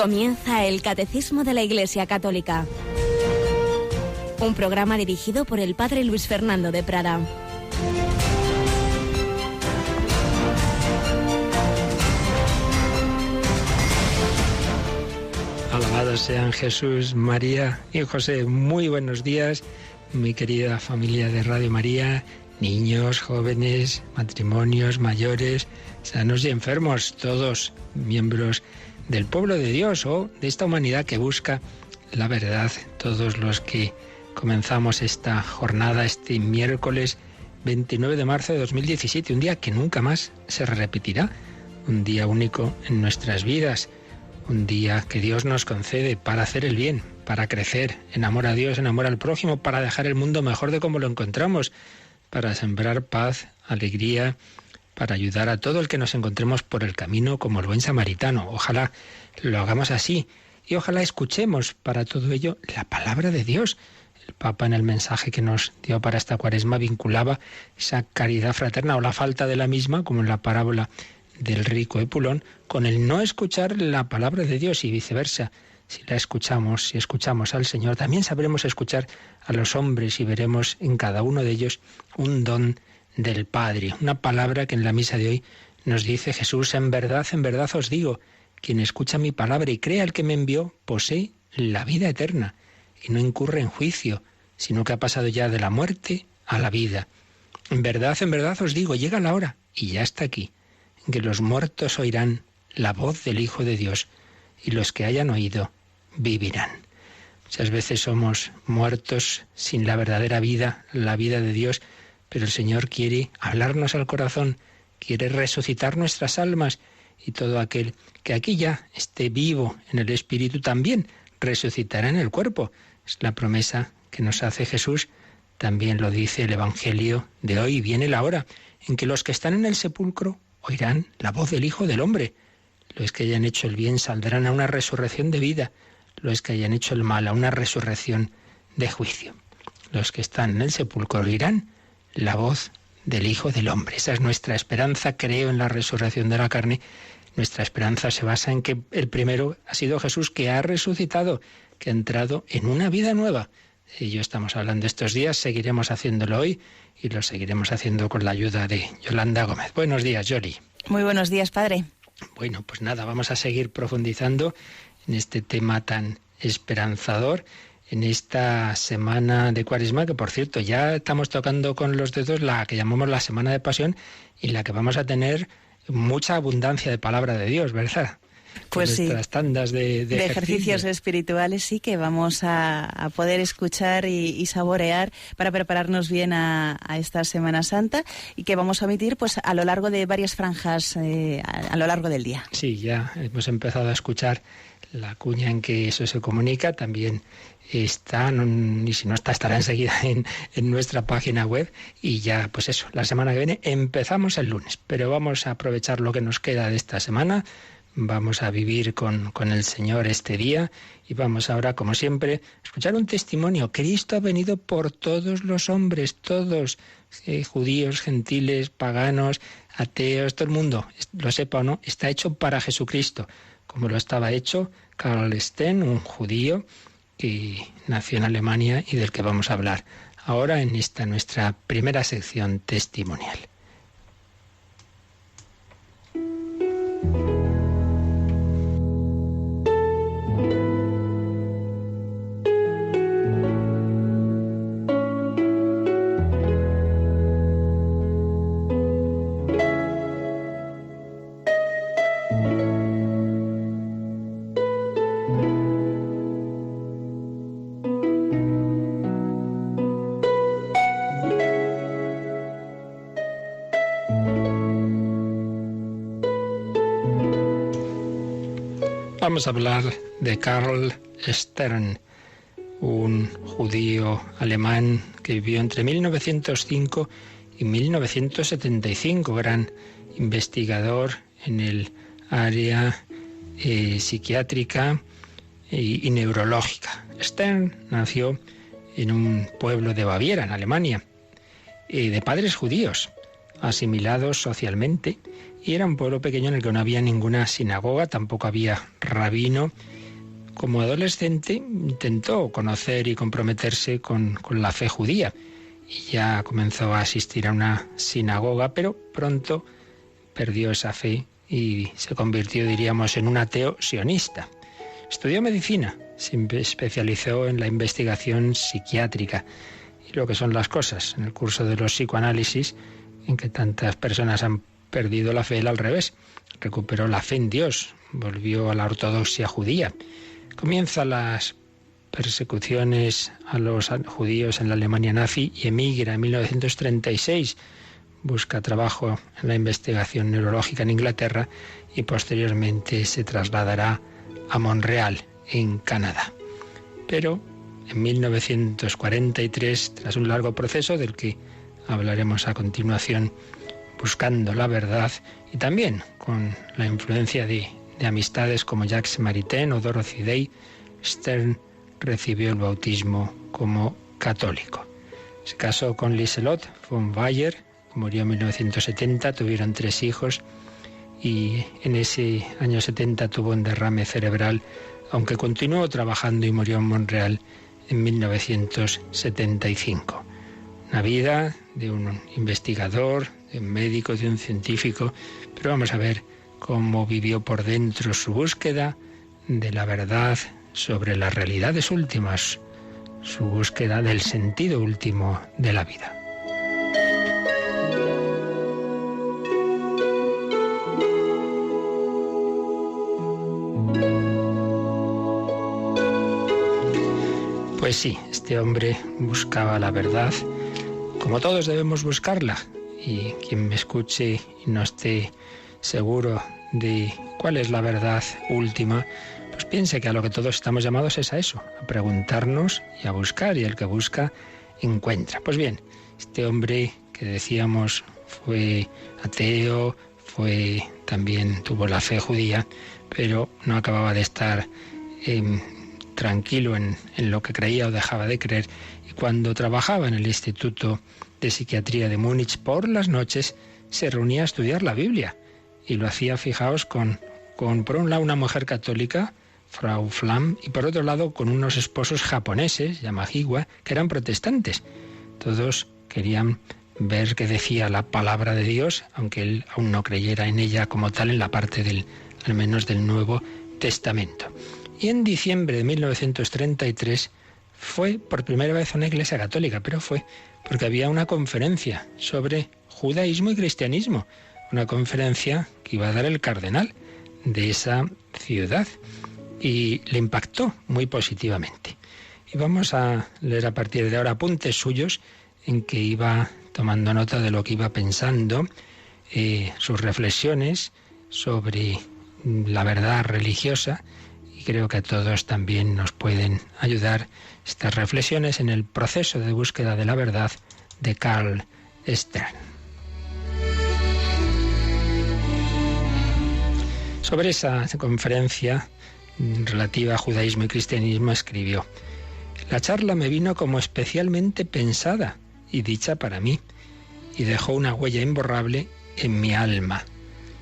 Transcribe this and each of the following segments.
Comienza el Catecismo de la Iglesia Católica, un programa dirigido por el Padre Luis Fernando de Prada. Alabados sean Jesús, María y José. Muy buenos días, mi querida familia de Radio María, niños, jóvenes, matrimonios, mayores, sanos y enfermos, todos miembros del pueblo de Dios o de esta humanidad que busca la verdad. Todos los que comenzamos esta jornada este miércoles 29 de marzo de 2017, un día que nunca más se repetirá, un día único en nuestras vidas. Un día que Dios nos concede para hacer el bien, para crecer en amor a Dios, en amor al prójimo, para dejar el mundo mejor de como lo encontramos, para sembrar paz, alegría, para ayudar a todo el que nos encontremos por el camino como el buen samaritano. Ojalá lo hagamos así y ojalá escuchemos para todo ello la palabra de Dios. El Papa en el mensaje que nos dio para esta Cuaresma vinculaba esa caridad fraterna o la falta de la misma, como en la parábola del rico Epulón, con el no escuchar la palabra de Dios y viceversa. Si la escuchamos, si escuchamos al Señor, también sabremos escuchar a los hombres y veremos en cada uno de ellos un don del Padre. Una palabra que en la misa de hoy nos dice Jesús: en verdad os digo, quien escucha mi palabra y cree al que me envió, posee la vida eterna y no incurre en juicio, sino que ha pasado ya de la muerte a la vida. En verdad os digo, llega la hora, y ya está aquí, que los muertos oirán la voz del Hijo de Dios, y los que hayan oído vivirán. Muchas veces somos muertos sin la verdadera vida, la vida de Dios, pero el Señor quiere hablarnos al corazón, quiere resucitar nuestras almas, y todo aquel que aquí ya esté vivo en el Espíritu también resucitará en el cuerpo. Es la promesa que nos hace Jesús. También lo dice el Evangelio de hoy: viene la hora en que los que están en el sepulcro oirán la voz del Hijo del Hombre. Los que hayan hecho el bien saldrán a una resurrección de vida, los que hayan hecho el mal a una resurrección de juicio. Los que están en el sepulcro oirán la voz del Hijo del Hombre. Esa es nuestra esperanza. Creo en la resurrección de la carne. Nuestra esperanza se basa en que el primero ha sido Jesús, que ha resucitado, que ha entrado en una vida nueva. De ello estamos hablando estos días, seguiremos haciéndolo hoy y lo seguiremos haciendo con la ayuda de Yolanda Gómez. Buenos días, Yoli. Muy buenos días, padre. Bueno, pues nada, vamos a seguir profundizando en este tema tan esperanzador en esta semana de Cuaresma, que por cierto ya estamos tocando con los dedos la que llamamos la Semana de Pasión, y la que vamos a tener mucha abundancia de palabra de Dios, ¿verdad? Pues sí, nuestras tandas de ejercicios espirituales sí que vamos a poder escuchar y saborear para prepararnos bien a esta Semana Santa, y que vamos a emitir pues a lo largo de varias franjas a lo largo del día. Sí, ya hemos empezado a escuchar la cuña en que eso se comunica. También está, y si no está, estará enseguida en nuestra página web. Y ya, pues eso, la semana que viene empezamos el lunes, pero vamos a aprovechar lo que nos queda de esta semana. Vamos a vivir con el Señor este día, y vamos ahora, como siempre, a escuchar un testimonio. Cristo ha venido por todos los hombres, todos, judíos, gentiles, paganos, ateos, todo el mundo, lo sepa o no, está hecho para Jesucristo, como lo estaba hecho Karl Sten, un judío que nació en Alemania y del que vamos a hablar ahora en esta nuestra primera sección testimonial. Vamos a hablar de Karl Stern, un judío alemán que vivió entre 1905 y 1975, gran investigador en el área psiquiátrica y neurológica. Stern nació en un pueblo de Baviera, en Alemania, de padres judíos, asimilados socialmente y era un pueblo pequeño en el que no había ninguna sinagoga, tampoco había rabino. Como adolescente intentó conocer y comprometerse con la fe judía y ya comenzó a asistir a una sinagoga, pero pronto perdió esa fe y se convirtió, diríamos, en un ateo sionista. Estudió medicina, se especializó en la investigación psiquiátrica y lo que son las cosas. En el curso de los psicoanálisis, en que tantas personas han perdido la fe, él al revés, recuperó la fe en Dios, volvió a la ortodoxia judía. Comienza las persecuciones a los judíos en la Alemania nazi y emigra en 1936. Busca trabajo en la investigación neurológica en Inglaterra y posteriormente se trasladará a Montreal, en Canadá. Pero en 1943, tras un largo proceso del que hablaremos a continuación, buscando la verdad y también con la influencia de amistades como Jacques Maritain o Dorothy Day, Stern recibió el bautismo como católico. Se casó con Lieselot von Bayer, murió en 1970, tuvieron 3 hijos y en ese año 70 tuvo un derrame cerebral, aunque continuó trabajando y murió en Montreal en 1975. Una vida de un investigador, de un médico, de un científico, pero vamos a ver cómo vivió por dentro su búsqueda de la verdad sobre las realidades últimas, su búsqueda del sentido último de la vida. Pues sí, este hombre buscaba la verdad, como todos debemos buscarla, y quien me escuche y no esté seguro de cuál es la verdad última, pues piense que a lo que todos estamos llamados es a eso, a preguntarnos y a buscar, y el que busca encuentra. Pues bien, este hombre que decíamos fue ateo, también tuvo la fe judía, pero no acababa de estar tranquilo en lo que creía o dejaba de creer, y cuando trabajaba en el Instituto de Psiquiatría de Múnich por las noches se reunía a estudiar la Biblia, y lo hacía, fijaos, con por un lado una mujer católica, Frau Flamm, y por otro lado con unos esposos japoneses, Yamahiwa, que eran protestantes. Todos querían ver qué decía la palabra de Dios, aunque él aún no creyera en ella como tal, en la parte al menos del Nuevo Testamento. Y en diciembre de 1933 fue por primera vez a una iglesia católica, pero fue porque había una conferencia sobre judaísmo y cristianismo, una conferencia que iba a dar el cardenal de esa ciudad, y le impactó muy positivamente. Y vamos a leer a partir de ahora apuntes suyos en que iba tomando nota de lo que iba pensando, sus reflexiones sobre la verdad religiosa, y creo que a todos también nos pueden ayudar estas reflexiones en el proceso de búsqueda de la verdad de Carl Stern. Sobre esa conferencia relativa a judaísmo y cristianismo escribió: la charla me vino como especialmente pensada y dicha para mí, y dejó una huella imborrable en mi alma.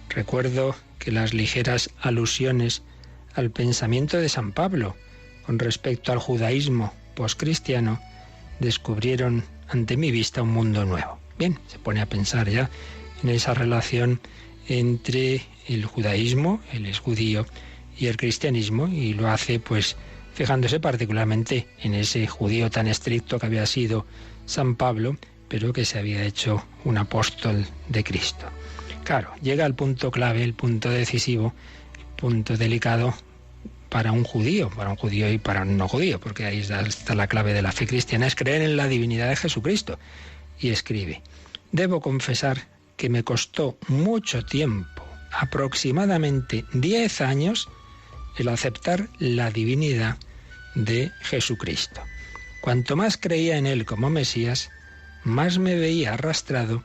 Recuerdo que las ligeras alusiones al pensamiento de San Pablo con respecto al judaísmo poscristiano descubrieron ante mi vista un mundo nuevo. Bien, se pone a pensar ya en esa relación entre el judaísmo, él es judío, y el cristianismo, y lo hace pues fijándose particularmente en ese judío tan estricto que había sido San Pablo, pero que se había hecho un apóstol de Cristo. Claro, llega al punto clave, el punto decisivo, el punto delicado para un judío y para un no judío, porque ahí está la clave de la fe cristiana, es creer en la divinidad de Jesucristo. Y escribe: debo confesar que me costó mucho tiempo, aproximadamente 10 años, el aceptar la divinidad de Jesucristo. Cuanto más creía en él como Mesías, más me veía arrastrado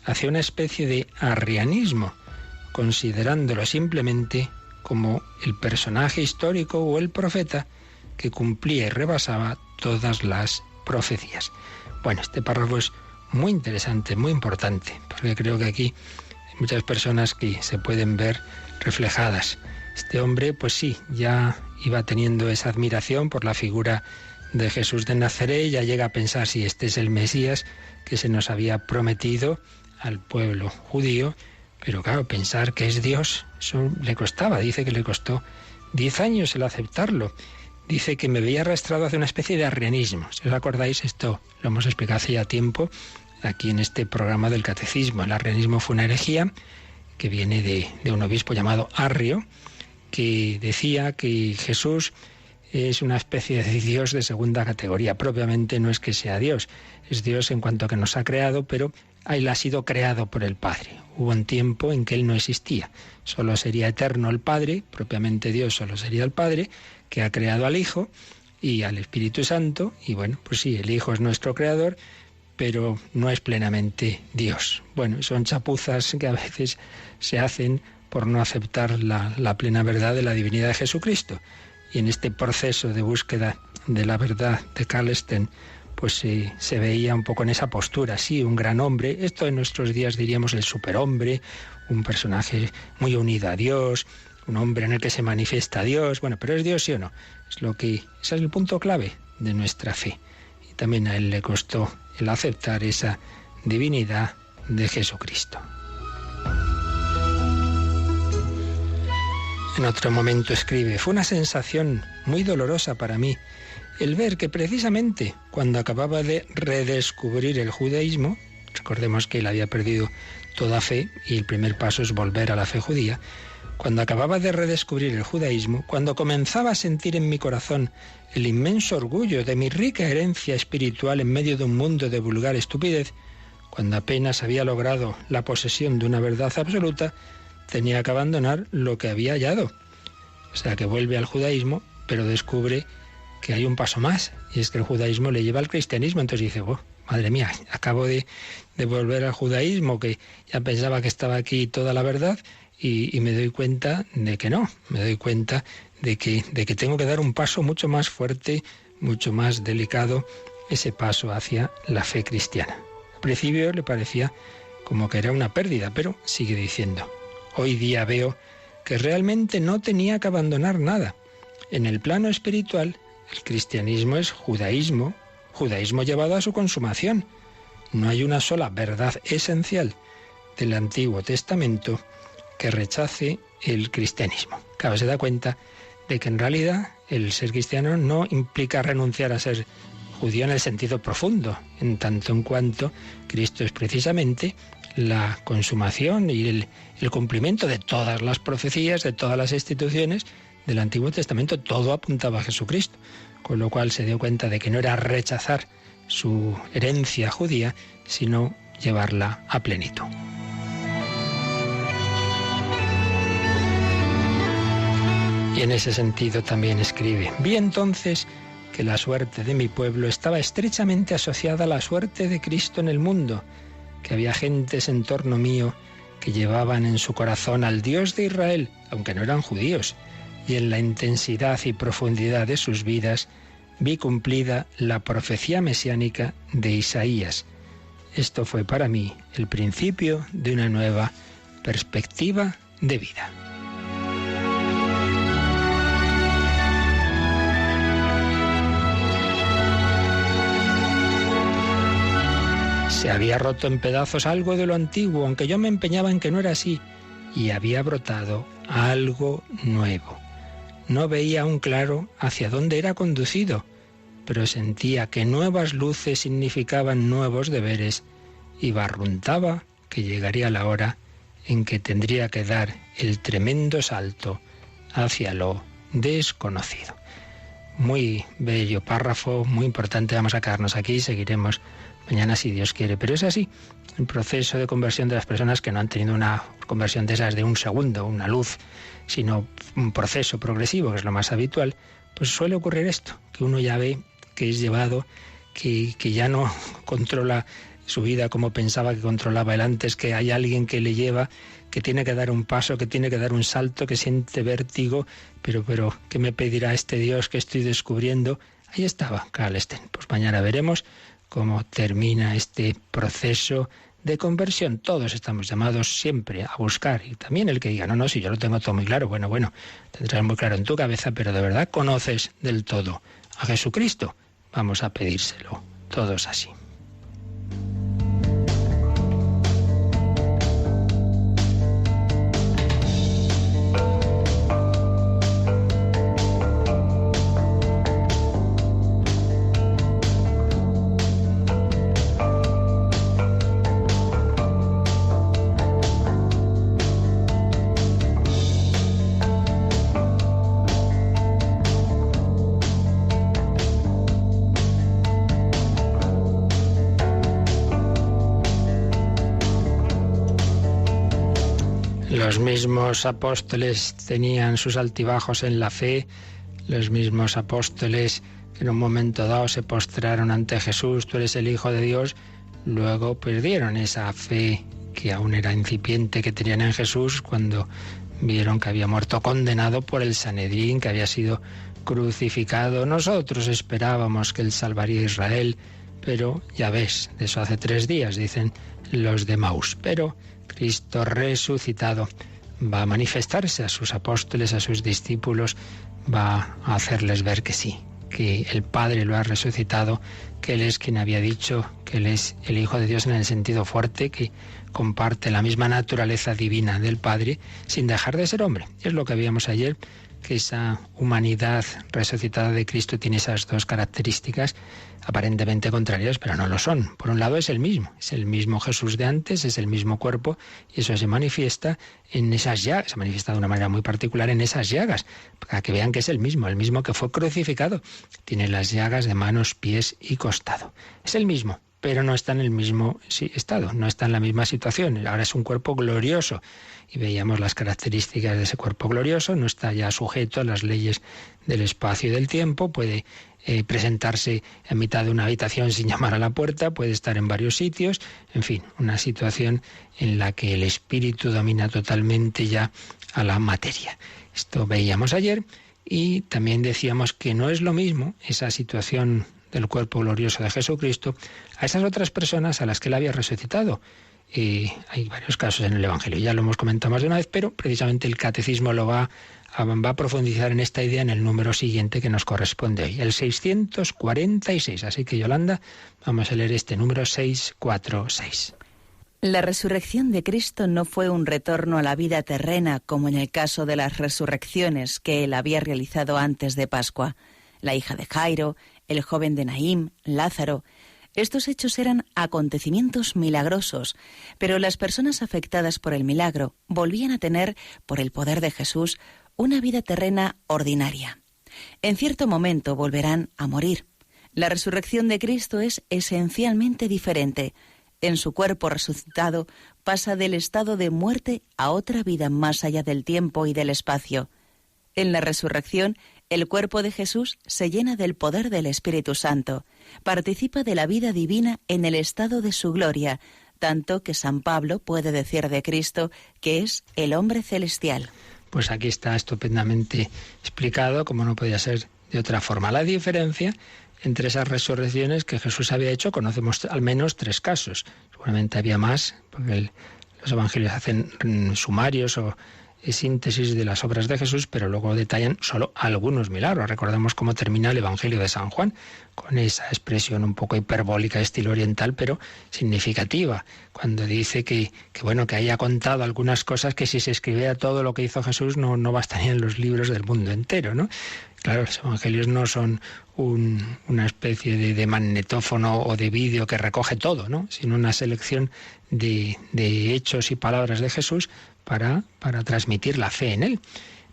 hacia una especie de arrianismo, considerándolo simplemente como el personaje histórico o el profeta que cumplía y rebasaba todas las profecías. Bueno, este párrafo es muy interesante, muy importante, porque creo que aquí muchas personas que se pueden ver reflejadas. Este hombre, pues sí, ya iba teniendo esa admiración por la figura de Jesús de Nazaret, ya llega a pensar si este es el Mesías que se nos había prometido al pueblo judío, pero claro, pensar que es Dios, eso le costaba, dice que le costó 10 años el aceptarlo. Dice que me veía arrastrado hacia una especie de arrianismo. Si os acordáis, esto lo hemos explicado hace ya tiempo aquí en este programa del Catecismo. El arrianismo fue una herejía que viene de un obispo llamado Arrio, que decía que Jesús es una especie de Dios de segunda categoría. Propiamente no es que sea Dios, es Dios en cuanto a que nos ha creado, pero Él ha sido creado por el Padre. Hubo un tiempo en que Él no existía. Solo sería eterno el Padre, propiamente Dios solo sería el Padre, que ha creado al Hijo y al Espíritu Santo. Y bueno, pues sí, el Hijo es nuestro creador, pero no es plenamente Dios. Bueno, son chapuzas que a veces se hacen por no aceptar la plena verdad de la divinidad de Jesucristo. Y en este proceso de búsqueda de la verdad de Carlsten, pues se veía un poco en esa postura, sí, un gran hombre, esto en nuestros días diríamos el superhombre, un personaje muy unido a Dios, un hombre en el que se manifiesta Dios, bueno, pero ¿es Dios sí o no? Ese es el punto clave de nuestra fe. Y también a él le costó el aceptar esa divinidad de Jesucristo. En otro momento escribe: fue una sensación muy dolorosa para mí el ver que precisamente cuando acababa de redescubrir el judaísmo, recordemos que él había perdido toda fe y el primer paso es volver a la fe judía, cuando acababa de redescubrir el judaísmo, cuando comenzaba a sentir en mi corazón el inmenso orgullo de mi rica herencia espiritual en medio de un mundo de vulgar estupidez, cuando apenas había logrado la posesión de una verdad absoluta, tenía que abandonar lo que había hallado. O sea, que vuelve al judaísmo, pero descubre que hay un paso más, y es que el judaísmo le lleva al cristianismo. Entonces dice, oh, madre mía, acabo de volver al judaísmo, que ya pensaba que estaba aquí toda la verdad, y me doy cuenta de que no, me doy cuenta de que tengo que dar un paso mucho más fuerte, mucho más delicado, ese paso hacia la fe cristiana. Al principio le parecía como que era una pérdida, pero sigue diciendo, hoy día veo que realmente no tenía que abandonar nada. En el plano espiritual, el cristianismo es judaísmo, judaísmo llevado a su consumación. No hay una sola verdad esencial del Antiguo Testamento que rechace el cristianismo. Claro, se da cuenta de que en realidad el ser cristiano no implica renunciar a ser judío en el sentido profundo, en tanto en cuanto Cristo es precisamente la consumación y el cumplimiento de todas las profecías, de todas las instituciones del Antiguo Testamento. Todo apuntaba a Jesucristo, con lo cual se dio cuenta de que no era rechazar su herencia judía, sino llevarla a plenitud. Y en ese sentido también escribe, vi entonces que la suerte de mi pueblo estaba estrechamente asociada a la suerte de Cristo en el mundo, que había gentes en torno mío que llevaban en su corazón al Dios de Israel, aunque no eran judíos, y en la intensidad y profundidad de sus vidas vi cumplida la profecía mesiánica de Isaías. Esto fue para mí el principio de una nueva perspectiva de vida. Se había roto en pedazos algo de lo antiguo, aunque yo me empeñaba en que no era así, y había brotado algo nuevo. No veía aún claro hacia dónde era conducido, pero sentía que nuevas luces significaban nuevos deberes y barruntaba que llegaría la hora en que tendría que dar el tremendo salto hacia lo desconocido. Muy bello párrafo, muy importante. Vamos a quedarnos aquí y seguiremos mañana si Dios quiere. Pero es así, el proceso de conversión de las personas que no han tenido una conversión de esas de un segundo, una luz, sino un proceso progresivo, que es lo más habitual, pues suele ocurrir esto, que uno ya ve que es llevado, que ya no controla su vida como pensaba que controlaba él antes, que hay alguien que le lleva, que tiene que dar un paso, que tiene que dar un salto, que siente vértigo, pero ¿qué me pedirá este Dios que estoy descubriendo? Ahí estaba Carlsten. Pues mañana veremos cómo termina este proceso de conversión. Todos estamos llamados siempre a buscar, y también el que diga, no, si yo lo tengo todo muy claro, bueno, tendrás muy claro en tu cabeza, pero de verdad conoces del todo a Jesucristo. Vamos a pedírselo, todos así. Los mismos apóstoles tenían sus altibajos en la fe, los mismos apóstoles que en un momento dado se postraron ante Jesús, tú eres el Hijo de Dios, luego perdieron esa fe que aún era incipiente que tenían en Jesús cuando vieron que había muerto condenado por el Sanedrín, que había sido crucificado. Nosotros esperábamos que Él salvaría a Israel, pero ya ves, de eso hace 3 días, dicen los de Maús. Pero Cristo resucitado va a manifestarse a sus apóstoles, a sus discípulos, va a hacerles ver que sí, que el Padre lo ha resucitado, que Él es quien había dicho que Él es el Hijo de Dios en el sentido fuerte, que comparte la misma naturaleza divina del Padre sin dejar de ser hombre. Es lo que veíamos ayer, que esa humanidad resucitada de Cristo tiene esas 2 características aparentemente contrarias, pero no lo son. Por un lado es el mismo Jesús de antes, es el mismo cuerpo, y eso se manifiesta en esas llagas, se manifiesta de una manera muy particular en esas llagas, para que vean que es el mismo que fue crucificado. Tiene las llagas de manos, pies y costado. Es el mismo, pero no está en el mismo estado, no está en la misma situación. Ahora es un cuerpo glorioso, y veíamos las características de ese cuerpo glorioso, no está ya sujeto a las leyes del espacio y del tiempo, puede presentarse en mitad de una habitación sin llamar a la puerta, puede estar en varios sitios, en fin, una situación en la que el espíritu domina totalmente ya a la materia. Esto veíamos ayer, y también decíamos que no es lo mismo esa situación del cuerpo glorioso de Jesucristo a esas otras personas a las que Él había resucitado. Hay varios casos en el Evangelio, ya lo hemos comentado más de una vez, pero precisamente el Catecismo lo va a profundizar en esta idea en el número siguiente que nos corresponde hoy, el 646. Así que, Yolanda, vamos a leer este número 646. La resurrección de Cristo no fue un retorno a la vida terrena como en el caso de las resurrecciones que Él había realizado antes de Pascua. La hija de Jairo, el joven de Naín, Lázaro. Estos hechos eran acontecimientos milagrosos, pero las personas afectadas por el milagro volvían a tener, por el poder de Jesús, una vida terrena ordinaria. En cierto momento volverán a morir. La resurrección de Cristo es esencialmente diferente. En su cuerpo resucitado pasa del estado de muerte a otra vida más allá del tiempo y del espacio. En la resurrección, el cuerpo de Jesús se llena del poder del Espíritu Santo, participa de la vida divina en el estado de su gloria, tanto que San Pablo puede decir de Cristo que es el hombre celestial. Pues aquí está estupendamente explicado, como no podía ser de otra forma. La diferencia entre esas resurrecciones que Jesús había hecho, conocemos al menos 3 casos. Seguramente había más, porque los evangelios hacen sumarios o síntesis de las obras de Jesús, pero luego detallan solo algunos milagros. Recordemos cómo termina el Evangelio de San Juan, con esa expresión un poco hiperbólica, estilo oriental, pero significativa, cuando dice que haya contado algunas cosas que si se escribiera todo lo que hizo Jesús no bastarían los libros del mundo entero, ¿no? Claro, los evangelios no son una especie de magnetófono o de vídeo que recoge todo, ¿no? Sino una selección de hechos y palabras de Jesús para transmitir la fe en Él.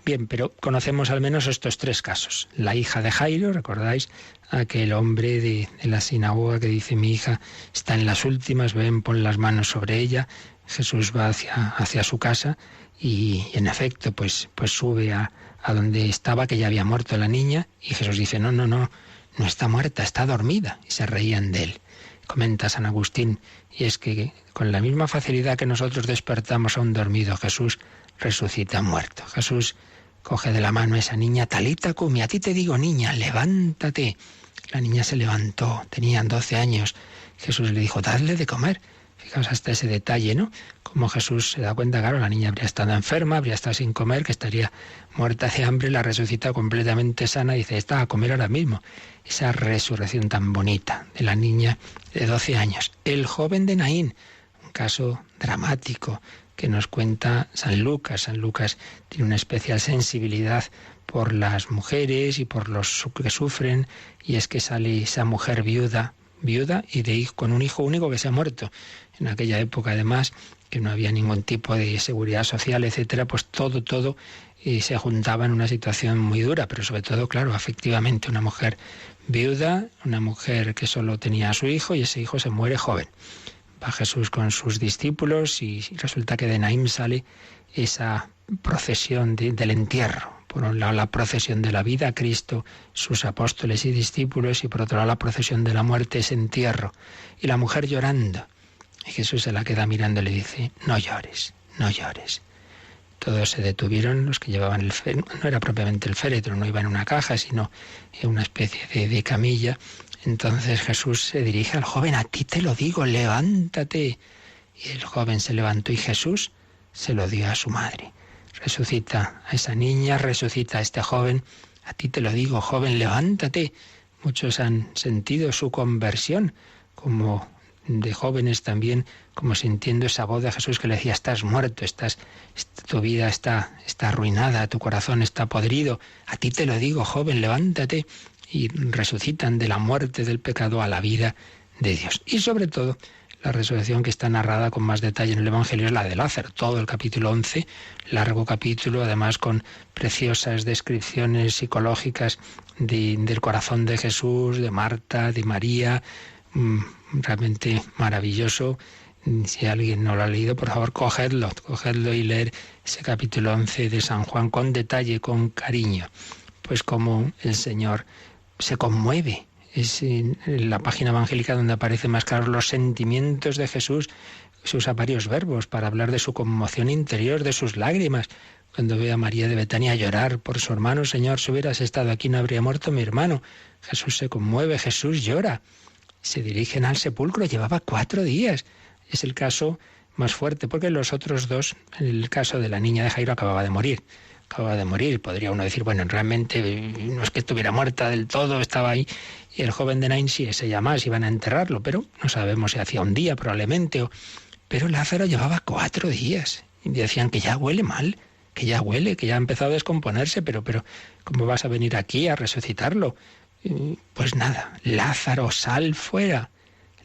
Bien, pero conocemos al menos estos 3 casos. La hija de Jairo, ¿recordáis? Aquel hombre de la sinagoga que dice: mi hija está en las últimas, ven, pon las manos sobre ella. Jesús va hacia su casa y en efecto pues sube a donde estaba, que ya había muerto la niña, y Jesús dice: no está muerta, está dormida, y se reían de él. Comenta San Agustín, y es que con la misma facilidad que nosotros despertamos a un dormido, Jesús resucita a muerto. Jesús coge de la mano a esa niña: Talita cumi, a ti te digo, niña, levántate. La niña se levantó, tenía 12 años. Jesús le dijo: dadle de comer. Fijaos hasta ese detalle, ¿no? Como Jesús se da cuenta, claro, la niña habría estado enferma, habría estado sin comer, que estaría muerta de hambre, la resucita completamente sana y dice, está a comer ahora mismo. Esa resurrección tan bonita de la niña de 12 años. El joven de Naín, un caso dramático que nos cuenta San Lucas. San Lucas tiene una especial sensibilidad por las mujeres y por los que sufren, y es que sale esa mujer viuda y con un hijo único que se ha muerto. En aquella época, además, que no había ningún tipo de seguridad social, etcétera, pues todo se juntaba en una situación muy dura, pero sobre todo, claro, afectivamente, una mujer viuda, una mujer que solo tenía a su hijo y ese hijo se muere joven. Va Jesús con sus discípulos y resulta que de Naín sale esa procesión del entierro. Por un lado la procesión de la vida, Cristo, sus apóstoles y discípulos, y por otro lado la procesión de la muerte, ese entierro. Y la mujer llorando. Y Jesús se la queda mirando y le dice, no llores, no llores. Todos se detuvieron, los que llevaban el féretro, no era propiamente el féretro, no iba en una caja, sino en una especie de camilla. Entonces Jesús se dirige al joven, a ti te lo digo, levántate. Y el joven se levantó y Jesús se lo dio a su madre. Resucita a esa niña, resucita a este joven. A ti te lo digo, joven, levántate. Muchos han sentido su conversión, como de jóvenes también, como sintiendo esa voz de Jesús que le decía, estás muerto, tu vida está arruinada, tu corazón está podrido. A ti te lo digo, joven, levántate. Y resucitan de la muerte del pecado a la vida de Dios. Y sobre todo, la resurrección que está narrada con más detalle en el Evangelio es la de Lázaro. Todo el capítulo 11, largo capítulo, además con preciosas descripciones psicológicas del corazón de Jesús, de Marta, de María, realmente maravilloso. Si alguien no lo ha leído, por favor, cogedlo y leer ese capítulo 11 de San Juan con detalle, con cariño. Pues como el Señor se conmueve. Es en la página evangélica donde aparecen más claros los sentimientos de Jesús. Se usa varios verbos para hablar de su conmoción interior, de sus lágrimas. Cuando ve a María de Betania llorar por su hermano, Señor, si hubieras estado aquí no habría muerto mi hermano. Jesús se conmueve, Jesús llora. Se dirigen al sepulcro, llevaba 4 días. Es el caso más fuerte, porque los otros dos, el caso de la niña de Jairo, acababa de morir. Podría uno decir, bueno, realmente no es que estuviera muerta del todo, estaba ahí. Y el joven de Naín sí, ese ya más, iban a enterrarlo, pero no sabemos si hacía un día probablemente. Pero Lázaro llevaba 4 días. Y decían que ya huele mal, que ya huele, que ya ha empezado a descomponerse, pero ¿cómo vas a venir aquí a resucitarlo? Pues nada, Lázaro, sal fuera.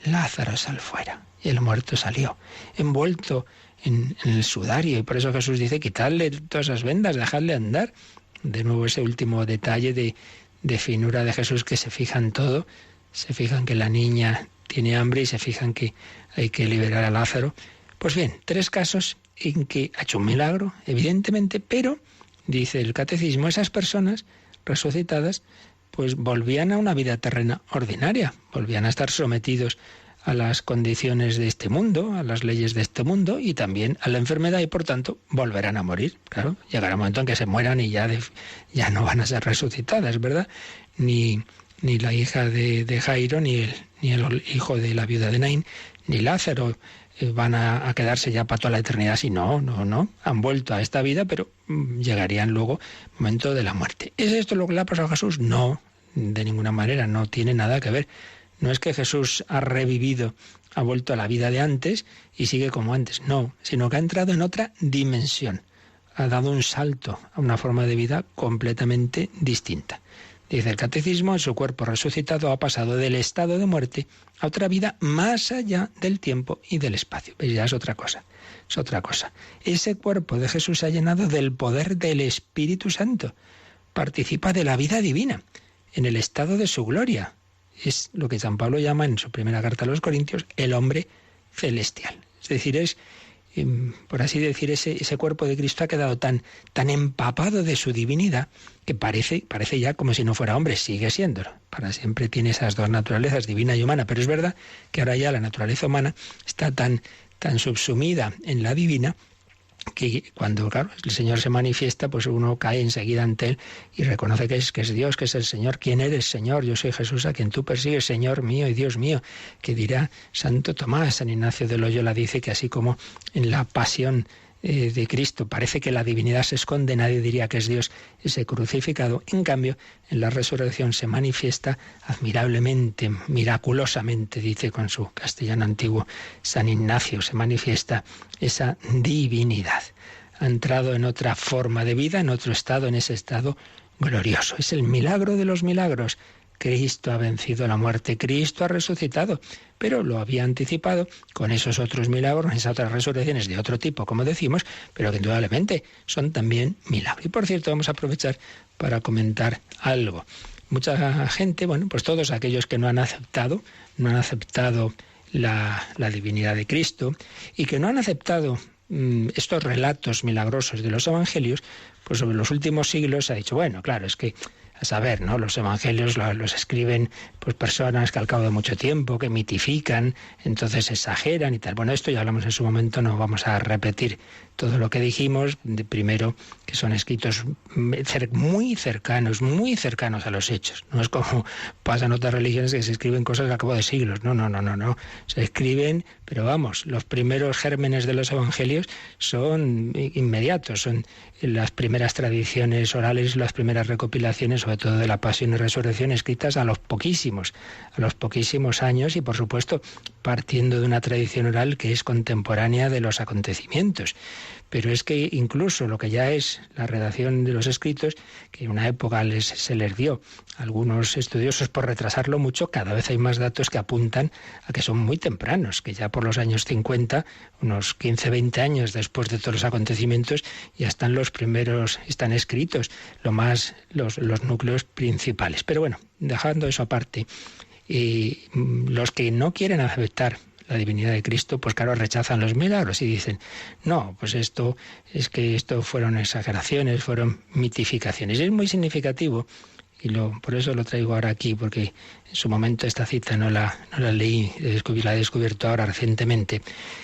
Lázaro, sal fuera. Y el muerto salió, envuelto en el sudario, y por eso Jesús dice, quitadle todas esas vendas, dejadle andar. De nuevo ese último detalle de finura de Jesús, que se fija en todo, se fijan que la niña tiene hambre y se fijan que hay que liberar a Lázaro. Pues bien, 3 casos en que ha hecho un milagro, evidentemente, pero, dice el catecismo, esas personas resucitadas pues volvían a una vida terrena ordinaria, volvían a estar sometidos a las condiciones de este mundo, a las leyes de este mundo y también a la enfermedad, y por tanto volverán a morir. Claro, llegará un momento en que se mueran y ya no van a ser resucitadas, ¿verdad? Ni la hija de Jairo, ni el hijo de la viuda de Naín, ni Lázaro van a quedarse ya para toda la eternidad. Si no, han vuelto a esta vida, pero llegarían luego el momento de la muerte. ¿Es esto lo que le ha pasado a Jesús? No, de ninguna manera, no tiene nada que ver. No es que Jesús ha revivido, ha vuelto a la vida de antes y sigue como antes, no, sino que ha entrado en otra dimensión, ha dado un salto a una forma de vida completamente distinta. Dice el catecismo, su cuerpo resucitado ha pasado del estado de muerte a otra vida más allá del tiempo y del espacio. Pues ya es otra cosa. Ese cuerpo de Jesús se ha llenado del poder del Espíritu Santo, participa de la vida divina, en el estado de su gloria. Es lo que San Pablo llama en su primera carta a los Corintios el hombre celestial. Es decir, es, por así decir, ese cuerpo de Cristo ha quedado tan empapado de su divinidad que parece ya como si no fuera hombre, sigue siéndolo. Para siempre tiene esas 2 naturalezas, divina y humana, pero es verdad que ahora ya la naturaleza humana está tan subsumida en la divina que cuando, claro, el Señor se manifiesta, pues uno cae enseguida ante Él y reconoce que es Dios, que es el Señor. ¿Quién eres, Señor? Yo soy Jesús a quien tú persigues, Señor mío y Dios mío. Que dirá Santo Tomás. San Ignacio de Loyola dice que así como en la pasión de Cristo parece que la divinidad se esconde, nadie diría que es Dios ese crucificado. En cambio, en la resurrección se manifiesta admirablemente, miraculosamente, dice con su castellano antiguo San Ignacio, se manifiesta esa divinidad. Ha entrado en otra forma de vida, en otro estado, en ese estado glorioso. Es el milagro de los milagros. Cristo ha vencido la muerte, Cristo ha resucitado, pero lo había anticipado con esos otros milagros, esas otras resurrecciones de otro tipo, como decimos, pero que indudablemente son también milagros. Y por cierto, vamos a aprovechar para comentar algo. Mucha gente, bueno, pues todos aquellos que no han aceptado la divinidad de Cristo y que no han aceptado estos relatos milagrosos de los evangelios, pues sobre los últimos siglos se ha dicho, bueno, claro, es que a saber, ¿no? Los evangelios los escriben pues personas que al cabo de mucho tiempo, que mitifican, entonces exageran y tal. Bueno, esto ya hablamos en su momento, no vamos a repetir todo lo que dijimos. Primero, que son escritos muy cercanos a los hechos. No es como pasa en otras religiones que se escriben cosas al cabo de siglos. No. Se escriben, pero vamos, los primeros gérmenes de los evangelios son inmediatos, son las primeras tradiciones orales, las primeras recopilaciones, sobre todo de la Pasión y Resurrección, escritas a los poquísimos años y, por supuesto, partiendo de una tradición oral que es contemporánea de los acontecimientos. Pero es que incluso lo que ya es la redacción de los escritos, que en una época se les dio a algunos estudiosos por retrasarlo mucho, cada vez hay más datos que apuntan a que son muy tempranos, que ya por los años 50, unos 15, 20 años después de todos los acontecimientos, ya están los primeros, están escritos, los núcleos principales. Pero bueno, dejando eso aparte, los que no quieren aceptar la divinidad de Cristo, pues claro, rechazan los milagros y dicen, no, pues esto fueron exageraciones, fueron mitificaciones. Y es muy significativo, y por eso lo traigo ahora aquí, porque en su momento esta cita no la leí, la he descubierto ahora recientemente,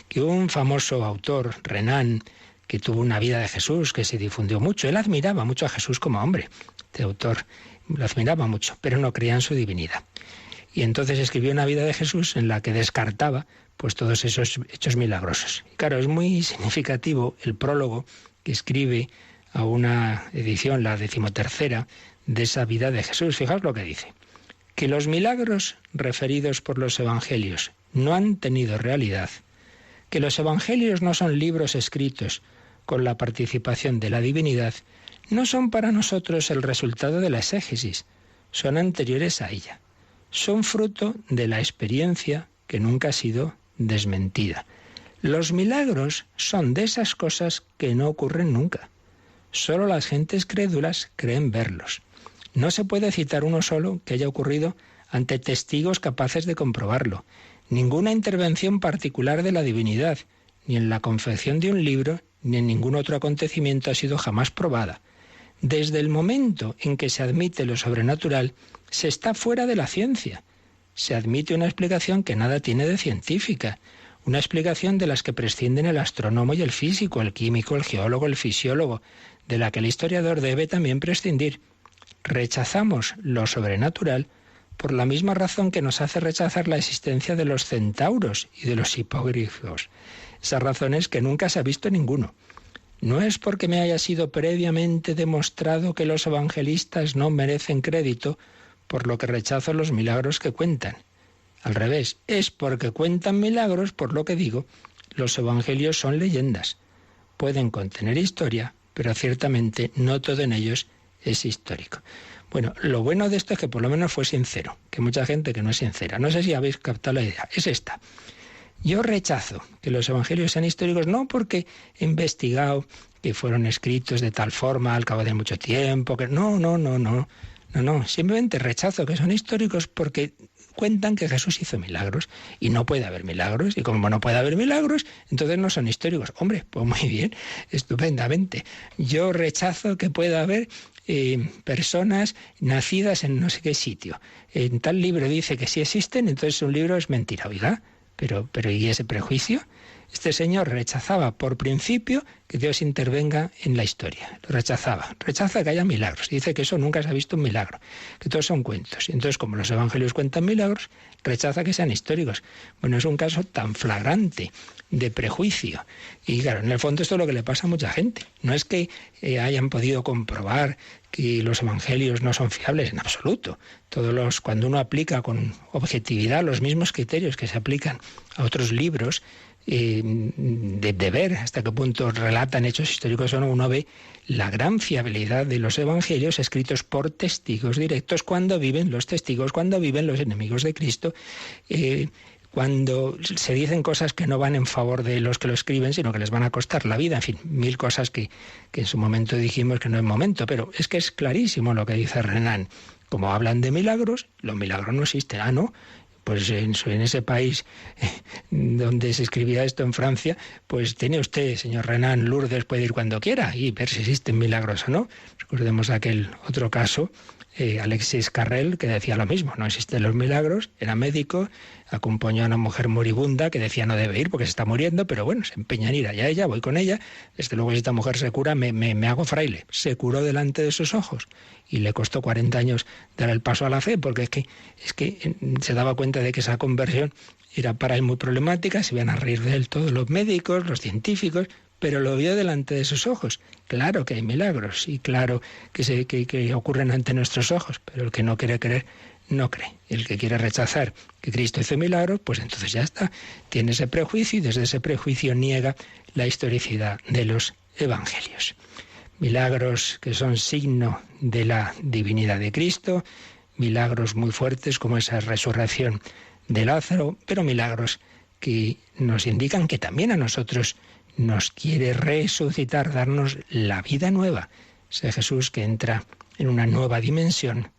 que un famoso autor, Renan, que tuvo una vida de Jesús, que se difundió mucho, él admiraba mucho a Jesús como hombre, este autor lo admiraba mucho, pero no creía en su divinidad. Y entonces escribió una vida de Jesús en la que descartaba pues todos esos hechos milagrosos. Y claro, es muy significativo el prólogo que escribe a una edición, la 13ª, de esa vida de Jesús. Fijaos lo que dice: que los milagros referidos por los evangelios no han tenido realidad, que los evangelios no son libros escritos con la participación de la divinidad, no son para nosotros el resultado de la exégesis, son anteriores a ella. Son fruto de la experiencia que nunca ha sido desmentida. Los milagros son de esas cosas que no ocurren nunca. Solo las gentes crédulas creen verlos. No se puede citar uno solo que haya ocurrido ante testigos capaces de comprobarlo. Ninguna intervención particular de la divinidad, ni en la confección de un libro, ni en ningún otro acontecimiento ha sido jamás probada. Desde el momento en que se admite lo sobrenatural, se está fuera de la ciencia. Se admite una explicación que nada tiene de científica, una explicación de las que prescinden el astrónomo y el físico, el químico, el geólogo, el fisiólogo, de la que el historiador debe también prescindir. Rechazamos lo sobrenatural por la misma razón que nos hace rechazar la existencia de los centauros y de los hipogrifos. Esa razón es que nunca se ha visto ninguno. No es porque me haya sido previamente demostrado que los evangelistas no merecen crédito, por lo que rechazo los milagros que cuentan. Al revés, es porque cuentan milagros, por lo que digo, los evangelios son leyendas. Pueden contener historia, pero ciertamente no todo en ellos es histórico. Bueno, lo bueno de esto es que por lo menos fue sincero, que mucha gente que no es sincera. No sé si habéis captado la idea, es esta. Yo rechazo que los evangelios sean históricos, no porque he investigado que fueron escritos de tal forma al cabo de mucho tiempo, que no, simplemente rechazo que son históricos porque cuentan que Jesús hizo milagros y no puede haber milagros, y como no puede haber milagros, entonces no son históricos. Hombre, pues muy bien, estupendamente. Yo rechazo que pueda haber personas nacidas en no sé qué sitio. En tal libro dice que sí existen, entonces un libro es mentira. Oiga, pero ¿y ese prejuicio? Este señor rechazaba por principio que Dios intervenga en la historia. Lo rechazaba. Rechaza que haya milagros. Dice que eso nunca se ha visto un milagro, que todos son cuentos. Y entonces, como los evangelios cuentan milagros, rechaza que sean históricos. Bueno, es un caso tan flagrante de prejuicio. Y claro, en el fondo esto es lo que le pasa a mucha gente. No es que hayan podido comprobar que los evangelios no son fiables, en absoluto. Cuando uno aplica con objetividad los mismos criterios que se aplican a otros libros, de ver hasta qué punto relatan hechos históricos o no, uno ve la gran fiabilidad de los evangelios escritos por testigos directos cuando viven los testigos, cuando viven los enemigos de Cristo, cuando se dicen cosas que no van en favor de los que lo escriben, sino que les van a costar la vida, en fin, mil cosas que en su momento dijimos que no es momento, pero es que es clarísimo lo que dice Renan. Como hablan de milagros, los milagros no existen. Ah, no. Pues en ese país donde se escribía esto, en Francia, pues tiene usted, señor Renan, Lourdes puede ir cuando quiera y ver si existen milagros o no. Recordemos aquel otro caso, Alexis Carrel, que decía lo mismo, no existen los milagros, era médico, acompañó a una mujer moribunda que decía no debe ir porque se está muriendo, pero bueno, se empeña en ir allá ella, voy con ella, desde luego si esta mujer se cura, me hago fraile. Se curó delante de sus ojos y le costó 40 años dar el paso a la fe, porque es que se daba cuenta de que esa conversión era para él muy problemática, se iban a reír de él todos los médicos, los científicos, pero lo vio delante de sus ojos. Claro que hay milagros y claro que ocurren ante nuestros ojos, pero el que no quiere creer, no cree. El que quiere rechazar que Cristo hizo milagros, pues entonces ya está. Tiene ese prejuicio y desde ese prejuicio niega la historicidad de los evangelios. Milagros que son signo de la divinidad de Cristo, milagros muy fuertes como esa resurrección de Lázaro, pero milagros que nos indican que también a nosotros nos quiere resucitar, darnos la vida nueva. Ese Jesús que entra en una nueva dimensión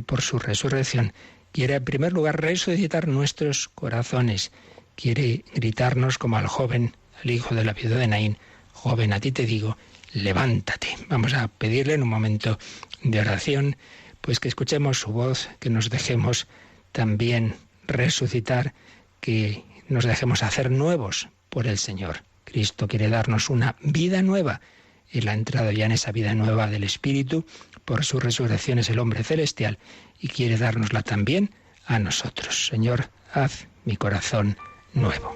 por su resurrección, quiere en primer lugar resucitar nuestros corazones, quiere gritarnos como al joven, al hijo de la viuda de Naín, joven, a ti te digo, levántate. Vamos a pedirle en un momento de oración, pues que escuchemos su voz, que nos dejemos también resucitar, que nos dejemos hacer nuevos por el Señor. Cristo quiere darnos una vida nueva. Él ha entrado ya en esa vida nueva del Espíritu, por su resurrección es el hombre celestial y quiere dárnosla también a nosotros. Señor, haz mi corazón nuevo.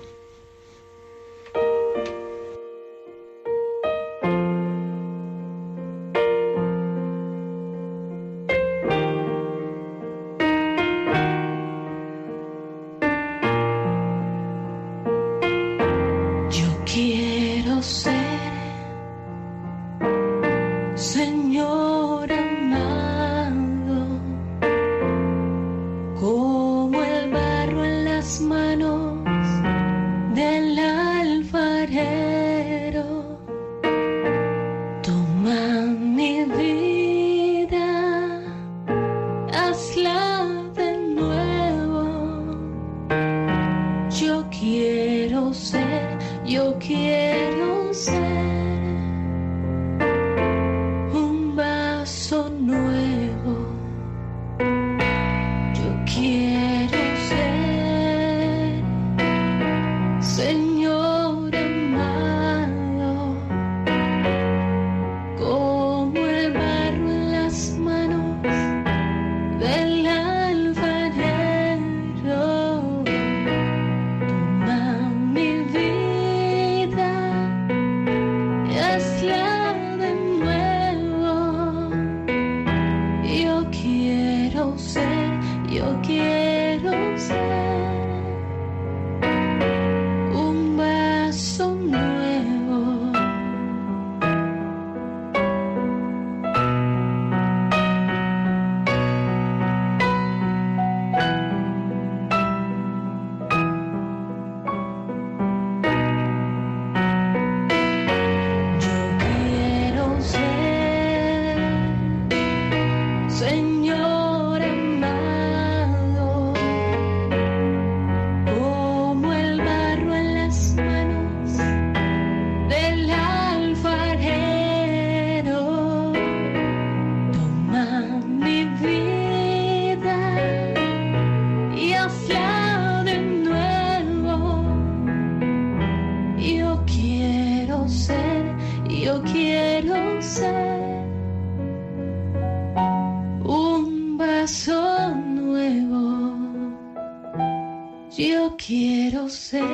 Yo quiero ser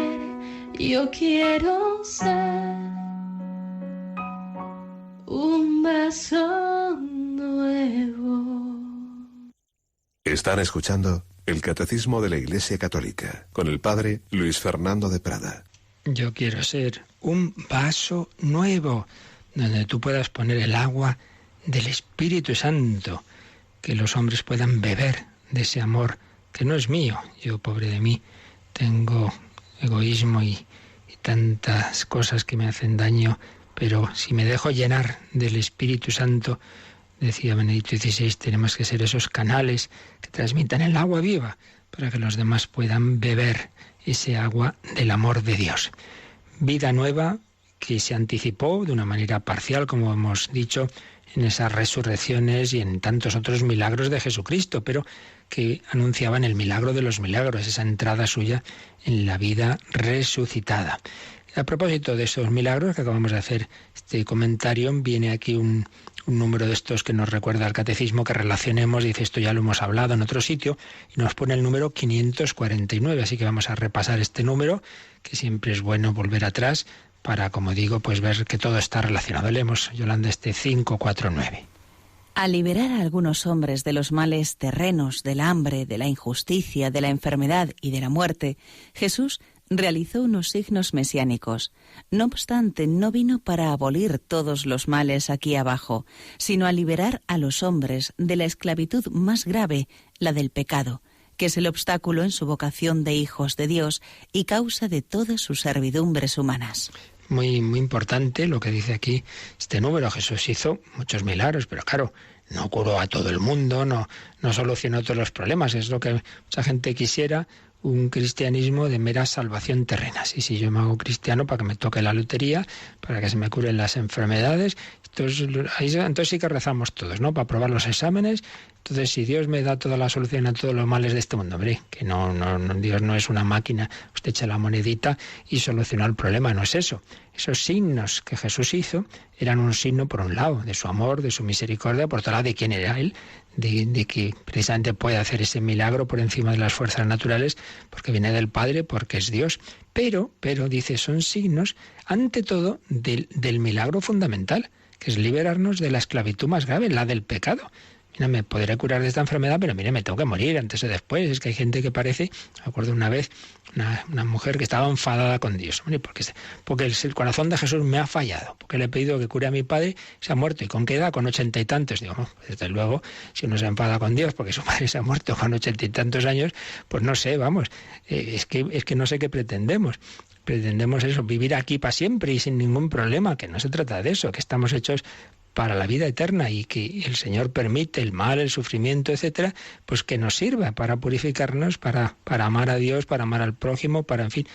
un vaso nuevo. Están escuchando el Catecismo de la Iglesia Católica con el Padre Luis Fernando de Prada. Yo quiero ser un vaso nuevo, donde tú puedas poner el agua del Espíritu Santo, que los hombres puedan beber de ese amor que no es mío. Yo, pobre de mí, tengo egoísmo y tantas cosas que me hacen daño, pero si me dejo llenar del Espíritu Santo, decía Benedicto XVI, tenemos que ser esos canales que transmitan el agua viva para que los demás puedan beber ese agua del amor de Dios. Vida nueva que se anticipó de una manera parcial, como hemos dicho, en esas resurrecciones y en tantos otros milagros de Jesucristo, pero que anunciaban el milagro de los milagros, esa entrada suya en la vida resucitada. A propósito de esos milagros que acabamos de hacer este comentario, viene aquí un número de estos que nos recuerda al catecismo, que relacionemos, dice, esto ya lo hemos hablado en otro sitio, y nos pone el número 549, así que vamos a repasar este número, que siempre es bueno volver atrás para, como digo, pues ver que todo está relacionado. Leemos, Yolanda, este 549. Al liberar a algunos hombres de los males terrenos, del hambre, de la injusticia, de la enfermedad y de la muerte, Jesús realizó unos signos mesiánicos. No obstante, no vino para abolir todos los males aquí abajo, sino a liberar a los hombres de la esclavitud más grave, la del pecado, que es el obstáculo en su vocación de hijos de Dios y causa de todas sus servidumbres humanas. Muy importante lo que dice aquí este número. Jesús hizo muchos milagros, pero claro, no curó a todo el mundo, no solucionó todos los problemas. Es lo que mucha gente quisiera, un cristianismo de mera salvación terrena. Sí, yo me hago cristiano para que me toque la lotería, para que se me curen las enfermedades. Entonces sí que rezamos todos, ¿no? Para aprobar los exámenes. Entonces, si Dios me da toda la solución a todos los males de este mundo, hombre, que no, Dios no es una máquina, usted echa la monedita y soluciona el problema, no es eso. Esos signos que Jesús hizo eran un signo, por un lado, de su amor, de su misericordia, por otro lado, de quién era Él, de que precisamente puede hacer ese milagro por encima de las fuerzas naturales, porque viene del Padre, porque es Dios. Pero, dice, son signos, ante todo, del milagro fundamental, que es liberarnos de la esclavitud más grave, la del pecado. Mira, me podré curar de esta enfermedad, pero mire, me tengo que morir antes o después. Es que hay gente que parece, me acuerdo una vez, una mujer que estaba enfadada con Dios. Porque el corazón de Jesús me ha fallado, porque le he pedido que cure a mi padre, se ha muerto. ¿Y con qué edad? Con 80 y tantos. Digo, pues desde luego, si uno se enfada con Dios porque su padre se ha muerto con 80 y tantos años, pues no sé, es que no sé qué pretendemos. Pretendemos eso, vivir aquí para siempre y sin ningún problema, que no se trata de eso, que estamos hechos para la vida eterna y que el Señor permite el mal, el sufrimiento, etcétera, pues que nos sirva para purificarnos, para amar a Dios, para amar al prójimo, para, en fin,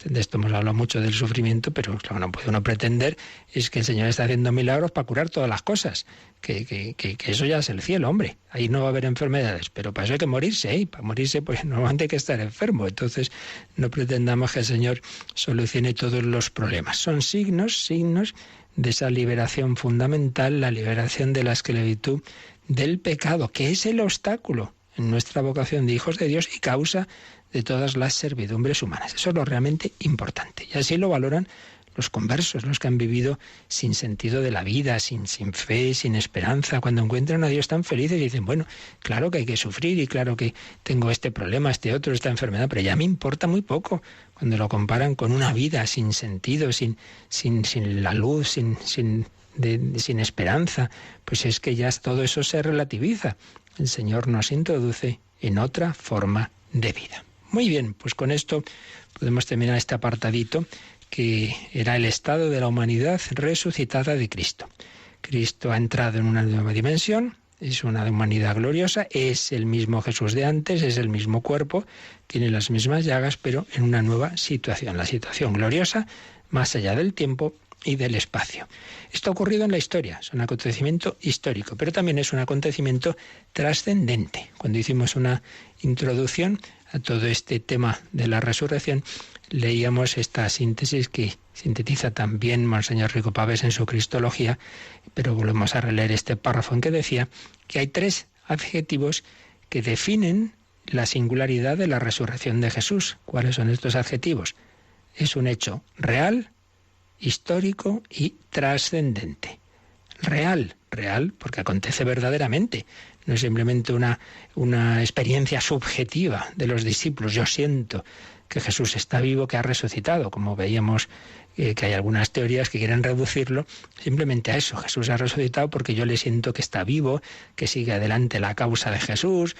de esto hemos hablado mucho del sufrimiento, pero claro, no puede uno pretender es que el Señor está haciendo milagros para curar todas las cosas, que eso ya es el cielo, hombre, ahí no va a haber enfermedades, pero para eso hay que morirse, y para morirse pues normalmente hay que estar enfermo, entonces no pretendamos que el Señor solucione todos los problemas. Son signos de esa liberación fundamental, la liberación de la esclavitud del pecado, que es el obstáculo en nuestra vocación de hijos de Dios y causa de todas las servidumbres humanas. Eso es lo realmente importante. Y así lo valoran los conversos, los que han vivido sin sentido de la vida, sin fe, sin esperanza. Cuando encuentran a Dios tan felices y dicen, bueno, claro que hay que sufrir y claro que tengo este problema, este otro, esta enfermedad, pero ya me importa muy poco. Cuando lo comparan con una vida sin sentido, sin la luz, sin esperanza, pues es que ya todo eso se relativiza. El Señor nos introduce en otra forma de vida. Muy bien, pues con esto podemos terminar este apartadito que era el estado de la humanidad resucitada de Cristo. Cristo ha entrado en una nueva dimensión, es una humanidad gloriosa, es el mismo Jesús de antes, es el mismo cuerpo, tiene las mismas llagas, pero en una nueva situación, la situación gloriosa más allá del tiempo y del espacio. Esto ha ocurrido en la historia, es un acontecimiento histórico, pero también es un acontecimiento trascendente. Cuando hicimos una introducción a todo este tema de la resurrección, leíamos esta síntesis que sintetiza también Monseñor Rico Pavés en su Cristología, pero volvemos a releer este párrafo en que decía que hay 3 adjetivos que definen la singularidad de la resurrección de Jesús. ¿Cuáles son estos adjetivos? Es un hecho real, histórico y trascendente. Real porque acontece verdaderamente. No es simplemente una experiencia subjetiva de los discípulos. Yo siento que Jesús está vivo, que ha resucitado, como veíamos que hay algunas teorías que quieren reducirlo simplemente a eso. Jesús ha resucitado porque yo le siento que está vivo, que sigue adelante la causa de Jesús.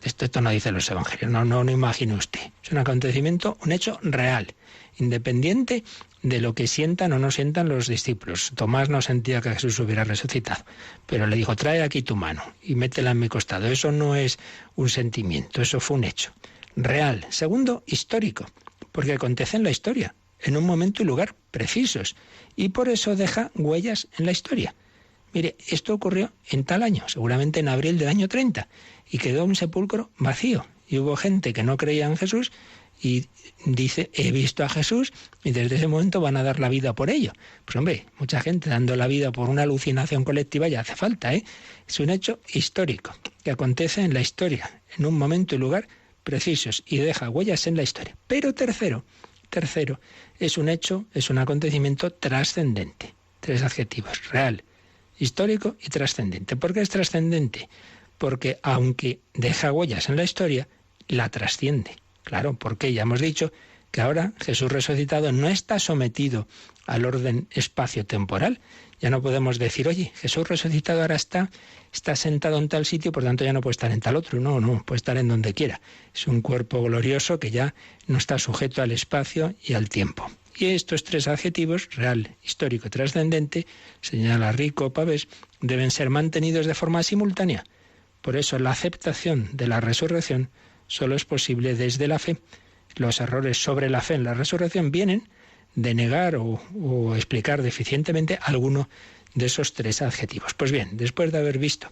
Esto no dice los evangelios, no imagine usted. Es un acontecimiento, un hecho real, independiente de lo que sientan o no sientan los discípulos. Tomás no sentía que Jesús hubiera resucitado, pero le dijo, trae aquí tu mano y métela en mi costado. Eso no es un sentimiento, eso fue un hecho real. Segundo, histórico, porque acontece en la historia, en un momento y lugar precisos, y por eso deja huellas en la historia. Mire, esto ocurrió en tal año, seguramente en abril del año 30, y quedó un sepulcro vacío, y hubo gente que no creía en Jesús, y dice, he visto a Jesús, y desde ese momento van a dar la vida por ello. Pues hombre, mucha gente dando la vida por una alucinación colectiva ya hace falta, ¿eh? Es un hecho histórico, que acontece en la historia, en un momento y lugar precisos, y deja huellas en la historia. Pero tercero, es un hecho, es un acontecimiento trascendente. 3 adjetivos, real, histórico y trascendente. ¿Por qué es trascendente? Porque aunque deja huellas en la historia, la trasciende. Claro, porque ya hemos dicho que ahora Jesús resucitado no está sometido al orden espacio-temporal. Ya no podemos decir, oye, Jesús resucitado ahora está sentado en tal sitio, por tanto ya no puede estar en tal otro. No, puede estar en donde quiera. Es un cuerpo glorioso que ya no está sujeto al espacio y al tiempo. Y estos 3 adjetivos, real, histórico y trascendente, señala Rico Pavés, deben ser mantenidos de forma simultánea. Por eso la aceptación de la resurrección solo es posible desde la fe. Los errores sobre la fe en la resurrección vienen de negar o explicar deficientemente alguno de esos 3 adjetivos. Pues bien, después de haber visto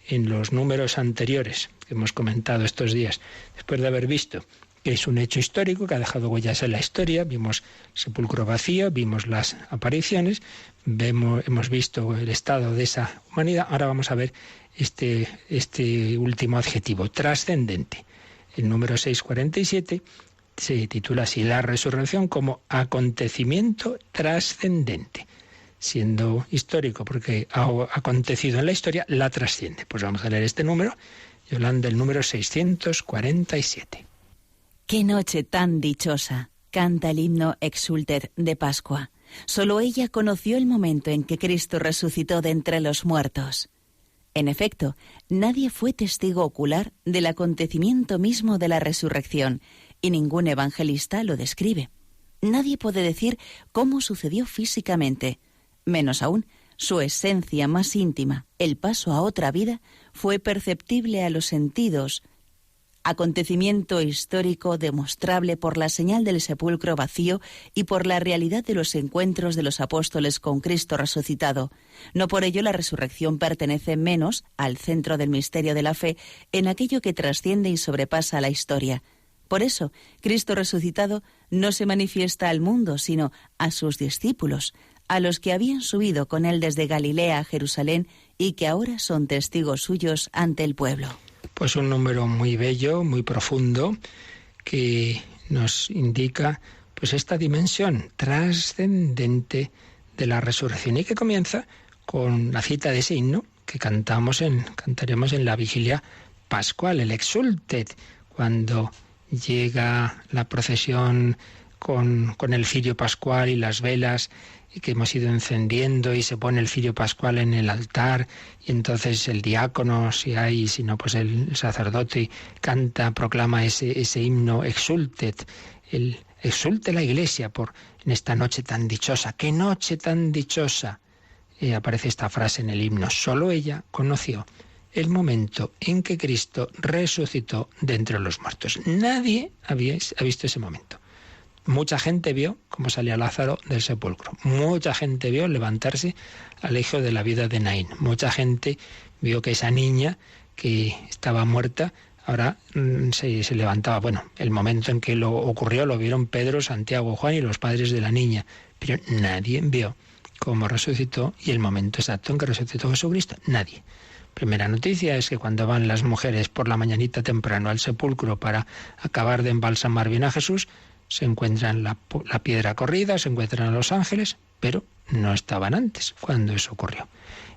en los números anteriores que hemos comentado estos días, después de haber visto que es un hecho histórico que ha dejado huellas en la historia, vimos sepulcro vacío, vimos las apariciones, hemos visto el estado de esa humanidad, ahora vamos a ver este último adjetivo, trascendente. El número 647 se titula así, la resurrección como acontecimiento trascendente. Siendo histórico porque ha acontecido en la historia, la trasciende. Pues vamos a leer este número, Yolanda, el número 647. ¡Qué noche tan dichosa! Canta el himno Exultet de Pascua. Solo ella conoció el momento en que Cristo resucitó de entre los muertos. En efecto, nadie fue testigo ocular del acontecimiento mismo de la resurrección, y ningún evangelista lo describe. Nadie puede decir cómo sucedió físicamente, menos aún su esencia más íntima, el paso a otra vida, fue perceptible a los sentidos. Acontecimiento histórico demostrable por la señal del sepulcro vacío y por la realidad de los encuentros de los apóstoles con Cristo resucitado. No por ello la resurrección pertenece menos al centro del misterio de la fe en aquello que trasciende y sobrepasa la historia. Por eso, Cristo resucitado no se manifiesta al mundo, sino a sus discípulos, a los que habían subido con él desde Galilea a Jerusalén y que ahora son testigos suyos ante el pueblo. Pues un número muy bello, muy profundo, que nos indica pues esta dimensión trascendente de la resurrección y que comienza con la cita de ese himno que cantaremos en la vigilia pascual, el Exultet, cuando llega la procesión con el cirio pascual y las velas que hemos ido encendiendo y se pone el cirio pascual en el altar y entonces el diácono, si hay, si no, pues el sacerdote canta, proclama ese himno Exultet, exulte la Iglesia en esta noche tan dichosa. ¡Qué noche tan dichosa! Aparece esta frase en el himno. Solo ella conoció el momento en que Cristo resucitó de entre los muertos. Nadie ha visto ese momento. Mucha gente vio cómo salía Lázaro del sepulcro. Mucha gente vio levantarse al hijo de la viuda de Naín. Mucha gente vio que esa niña que estaba muerta ahora se levantaba. Bueno, el momento en que lo ocurrió lo vieron Pedro, Santiago, Juan y los padres de la niña. Pero nadie vio cómo resucitó y el momento exacto en que resucitó Jesucristo. Nadie. Primera noticia es que cuando van las mujeres por la mañanita temprano al sepulcro para acabar de embalsamar bien a Jesús, se encuentran la piedra corrida, se encuentran a los ángeles, pero no estaban antes cuando eso ocurrió.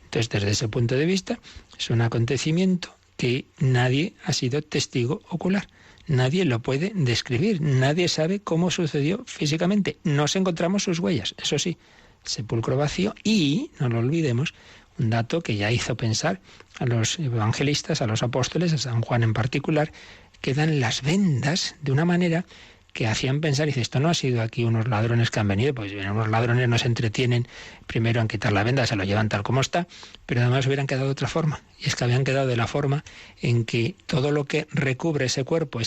Entonces, desde ese punto de vista, es un acontecimiento que nadie ha sido testigo ocular. Nadie lo puede describir, nadie sabe cómo sucedió físicamente. Nos encontramos sus huellas, eso sí, sepulcro vacío y, no lo olvidemos, un dato que ya hizo pensar a los evangelistas, a los apóstoles, a San Juan en particular, quedan las vendas de una manera que hacían pensar, dice, esto no ha sido aquí unos ladrones que han venido, pues bien, unos ladrones nos entretienen primero en quitar la venda, se lo llevan tal como está, pero además hubieran quedado de otra forma, y es que habían quedado de la forma en que todo lo que recubre ese cuerpo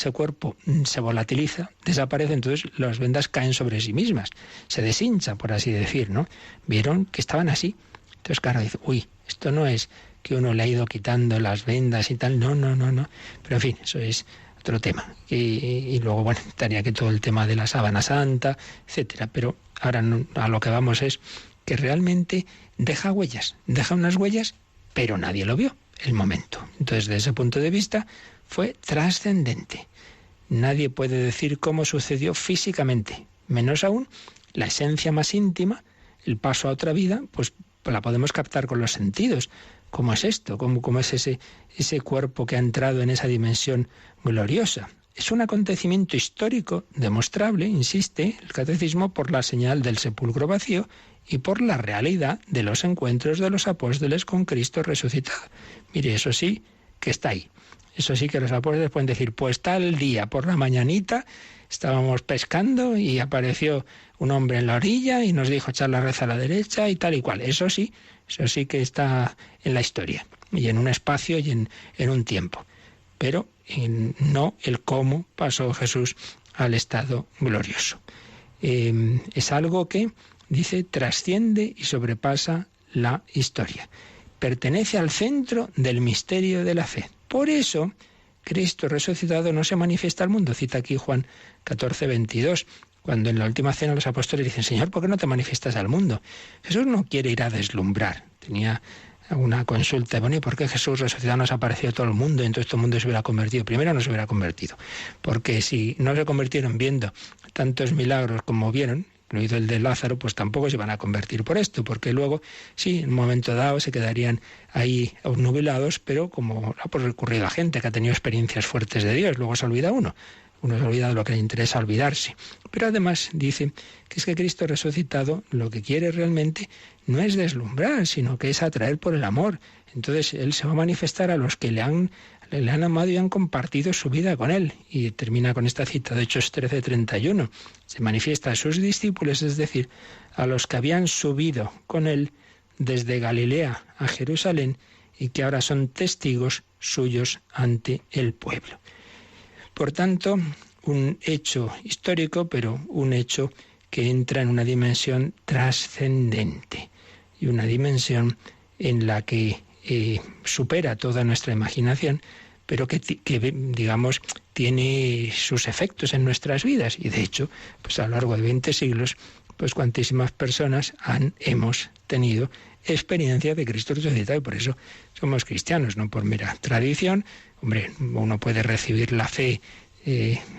se volatiliza, desaparece, entonces las vendas caen sobre sí mismas, se deshincha, por así decir, ¿no? Vieron que estaban así, entonces claro, dice, uy, esto no es que uno le ha ido quitando las vendas y tal, no, pero en fin, eso es otro tema. Y luego, bueno, estaría que todo el tema de la sábana santa, etcétera. Pero ahora a lo que vamos es que realmente deja huellas, deja unas huellas, pero nadie lo vio el momento. Entonces, desde ese punto de vista, fue trascendente. Nadie puede decir cómo sucedió físicamente, menos aún la esencia más íntima, el paso a otra vida, pues la podemos captar con los sentidos. ¿Cómo es esto? ¿Cómo es ese cuerpo que ha entrado en esa dimensión gloriosa? Es un acontecimiento histórico demostrable, insiste el Catecismo, por la señal del sepulcro vacío y por la realidad de los encuentros de los apóstoles con Cristo resucitado. Mire, eso sí que está ahí. Eso sí que los apóstoles pueden decir, pues tal día por la mañanita estábamos pescando y apareció un hombre en la orilla y nos dijo echar la red a la derecha y tal y cual. Eso sí que está en la historia y en un espacio y en un tiempo. Pero no el cómo pasó Jesús al estado glorioso. Es algo que, dice, trasciende y sobrepasa la historia. Pertenece al centro del misterio de la fe. Por eso, Cristo resucitado no se manifiesta al mundo. Cita aquí Juan 14, 22. Cuando en la última cena los apóstoles dicen, Señor, ¿por qué no te manifiestas al mundo? Jesús no quiere ir a deslumbrar. Tenía una consulta, bueno, ¿y por qué Jesús resucitado nos ha aparecido a todo el mundo y entonces todo el mundo se hubiera convertido? Primero no se hubiera convertido, porque si no se convirtieron viendo tantos milagros como vieron, incluido el de Lázaro, pues tampoco se van a convertir por esto, porque luego, sí, en un momento dado se quedarían ahí obnubilados, pero como ha recurrido a gente que ha tenido experiencias fuertes de Dios, luego se olvida uno se olvida de lo que le interesa olvidarse. Pero además dice que es que Cristo resucitado lo que quiere realmente no es deslumbrar, sino que es atraer por el amor. Entonces Él se va a manifestar a los que le han amado y han compartido su vida con Él. Y termina con esta cita de Hechos 13:31. Se manifiesta a sus discípulos, es decir, a los que habían subido con Él desde Galilea a Jerusalén y que ahora son testigos suyos ante el pueblo. Por tanto, un hecho histórico, pero un hecho que entra en una dimensión trascendente y una dimensión en la que supera toda nuestra imaginación, pero que digamos, tiene sus efectos en nuestras vidas. Y de hecho, pues a lo largo de 20 siglos, pues cuantísimas personas hemos tenido experiencia de Cristo resucitado y por eso somos cristianos, no por mera tradición. Hombre, uno puede recibir la fe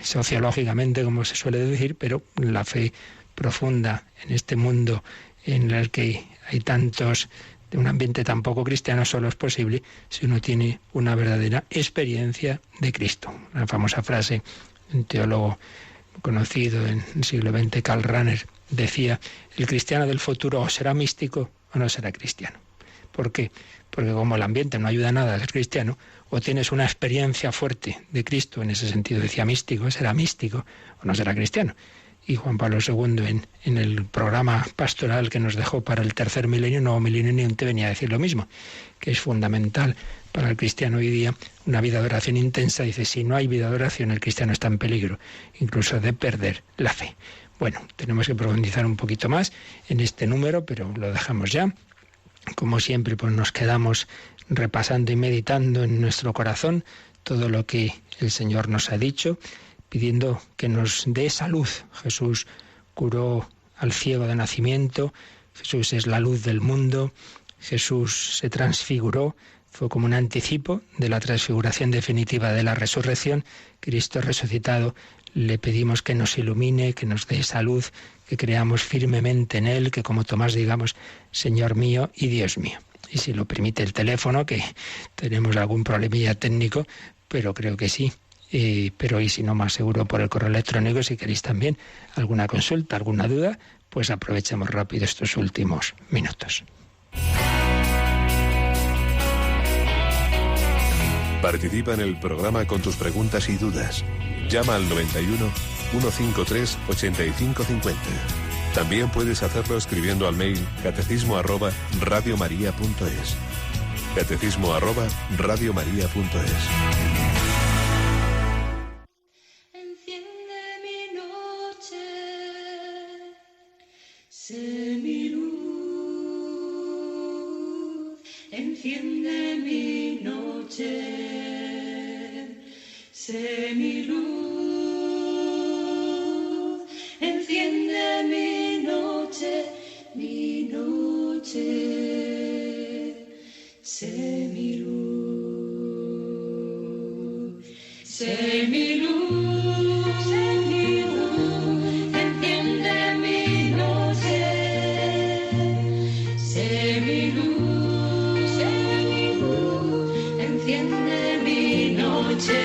sociológicamente, como se suele decir, pero la fe profunda en este mundo en el que hay tantos, de un ambiente tan poco cristiano, solo es posible si uno tiene una verdadera experiencia de Cristo. La famosa frase de un teólogo conocido en el siglo XX, Karl Rahner, decía, el cristiano del futuro o será místico o no será cristiano. ¿Por qué? Porque como el ambiente no ayuda nada a ser cristiano, o tienes una experiencia fuerte de Cristo, en ese sentido decía místico, será místico o no será cristiano. Y Juan Pablo II en el programa pastoral que nos dejó para el tercer milenio, nuevo milenio, te venía a decir lo mismo, que es fundamental para el cristiano hoy día una vida de oración intensa. Dice, si no hay vida de oración, el cristiano está en peligro, incluso de perder la fe. Bueno, tenemos que profundizar un poquito más en este número, pero lo dejamos ya. Como siempre, pues nos quedamos repasando y meditando en nuestro corazón todo lo que el Señor nos ha dicho, pidiendo que nos dé salud. Jesús curó al ciego de nacimiento, Jesús es la luz del mundo, Jesús se transfiguró fue como un anticipo de la transfiguración definitiva de la resurrección. Cristo resucitado, le pedimos que nos ilumine, que nos dé salud, que creamos firmemente en Él, que como Tomás digamos, Señor mío y Dios mío. Y si lo permite el teléfono, que tenemos algún problemilla técnico, pero creo que sí. Pero y si no, más seguro por el correo electrónico, si queréis también alguna consulta, alguna duda, pues aprovechemos rápido estos últimos minutos. Participa en el programa con tus preguntas y dudas. Llama al 91 153 8550. También puedes hacerlo escribiendo al mail catecismo@radiomaria.es. catecismo@radiomaria.es. Enciende mi noche, sé mi luz. Enciende mi noche, sé mi luz. Enciende mi noche, sé mi luz. Sé mi luz, sé mi luz. Enciende mi noche, sé mi luz, sé mi luz. Enciende mi noche,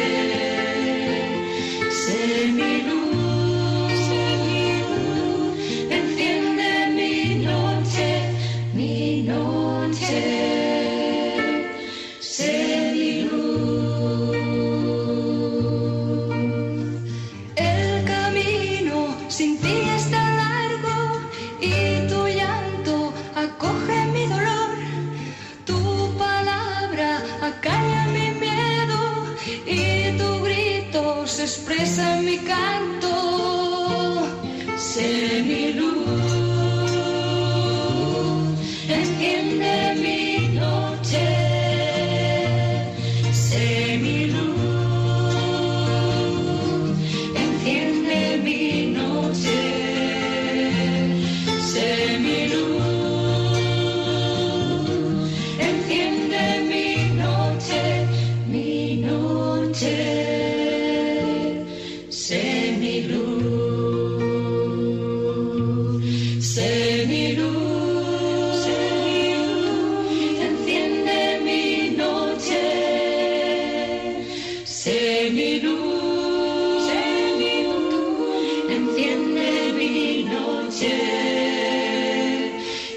sé mi luz, sé mi luz. Enciende mi noche, sé mi luz. El camino sin ti está largo y tu llanto acoge mi dolor. Tu palabra acalla mi miedo y tu grito se expresa en mi canto. Sé mi luz, enciende mi noche. Sé mi luz, enciende mi noche. Sé mi luz, enciende mi noche, sé mi luz, sé mi luz, sé mi luz, enciende mi noche, sé mi luz, enciende mi noche,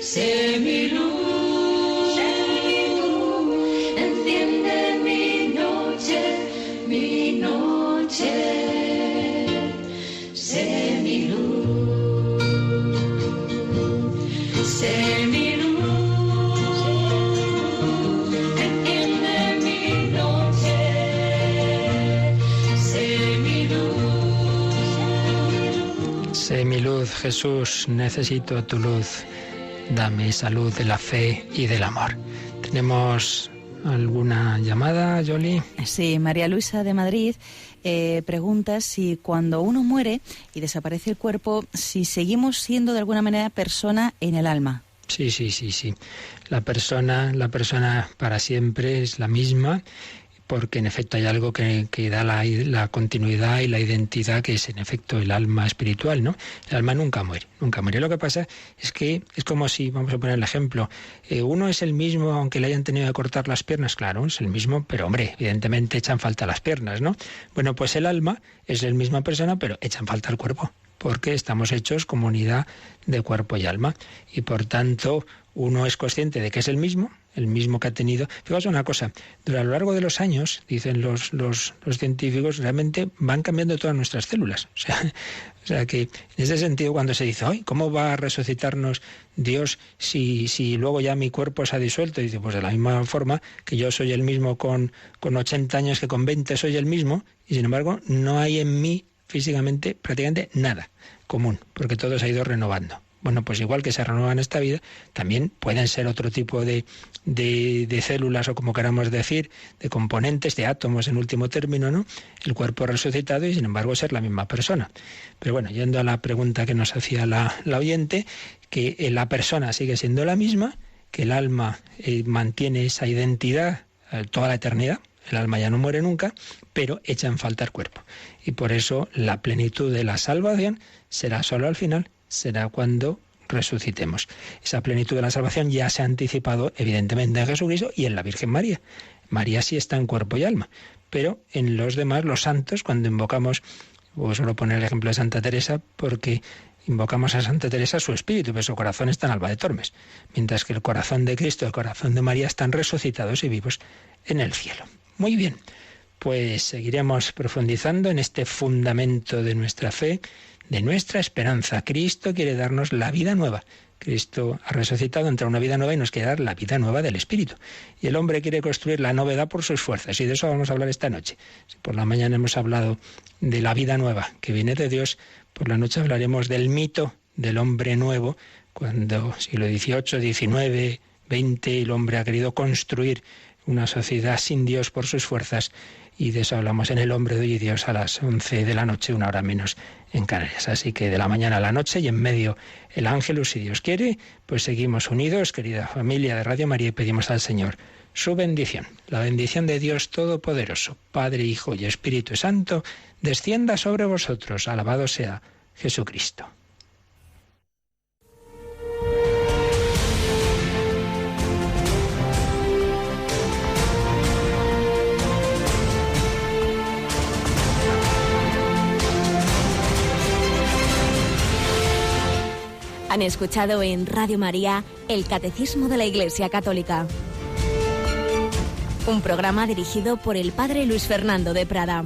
sé mi luz, enciende mi noche, sé mi luz, sé mi luz, enciende mi noche, sé mi luz. Sé mi luz, Jesús, necesito tu luz. Dame salud de la fe y del amor. ¿Tenemos alguna llamada, Yoli? Sí, María Luisa de Madrid pregunta si cuando uno muere y desaparece el cuerpo, si seguimos siendo de alguna manera persona en el alma. Sí. La persona para siempre es la misma, porque en efecto hay algo que da la continuidad y la identidad, que es en efecto el alma espiritual, ¿no? El alma nunca muere. Lo que pasa es que es como si, vamos a poner el ejemplo, uno es el mismo aunque le hayan tenido que cortar las piernas, claro, es el mismo, pero hombre, evidentemente echan falta las piernas, ¿no? Bueno, pues el alma es la misma persona, pero echan falta el cuerpo, porque estamos hechos como unidad de cuerpo y alma, y por tanto uno es consciente de que es el mismo que ha tenido. Fijaos una cosa, a lo largo de los años, dicen los científicos, realmente van cambiando todas nuestras células. O sea que en ese sentido, cuando se dice, ¡ay! ¿Cómo va a resucitarnos Dios si luego ya mi cuerpo se ha disuelto? Y dice, pues de la misma forma que yo soy el mismo con 80 años que con 20 soy el mismo, y sin embargo no hay en mí físicamente prácticamente nada común, porque todo se ha ido renovando. Bueno, pues igual que se renueva en esta vida, también pueden ser otro tipo de células, o como queramos decir, de componentes, de átomos en último término, ¿no? El cuerpo resucitado, y sin embargo ser la misma persona. Pero bueno, yendo a la pregunta que nos hacía la oyente, que la persona sigue siendo la misma, que el alma mantiene esa identidad toda la eternidad. El alma ya no muere nunca, pero echa en falta el cuerpo. Y por eso la plenitud de la salvación será solo al final, será cuando resucitemos. Esa plenitud de la salvación ya se ha anticipado evidentemente en Jesucristo y en la Virgen María. María sí está en cuerpo y alma, pero en los demás, los santos, cuando invocamos, o solo poner el ejemplo de Santa Teresa, porque invocamos a Santa Teresa su espíritu, pero su corazón está en Alba de Tormes, mientras que el corazón de Cristo, el corazón de María están resucitados y vivos en el cielo. Muy bien, pues seguiremos profundizando en este fundamento de nuestra fe, de nuestra esperanza. Cristo quiere darnos la vida nueva. Cristo ha resucitado, entra una vida nueva y nos quiere dar la vida nueva del Espíritu. Y el hombre quiere construir la novedad por sus fuerzas. Y de eso vamos a hablar esta noche. Si por la mañana hemos hablado de la vida nueva que viene de Dios, por la noche hablaremos del mito del hombre nuevo, cuando siglo XVIII, XIX, XX, el hombre ha querido construir una sociedad sin Dios por sus fuerzas, y de eso hablamos en El hombre de hoy y Dios a las 11 de la noche, una hora menos en Canarias. Así que de la mañana a la noche y en medio el Ángelus, si Dios quiere, pues seguimos unidos, querida familia de Radio María, y pedimos al Señor su bendición. La bendición de Dios Todopoderoso, Padre, Hijo y Espíritu Santo, descienda sobre vosotros. Alabado sea Jesucristo. Han escuchado en Radio María el Catecismo de la Iglesia Católica, un programa dirigido por el Padre Luis Fernando de Prada.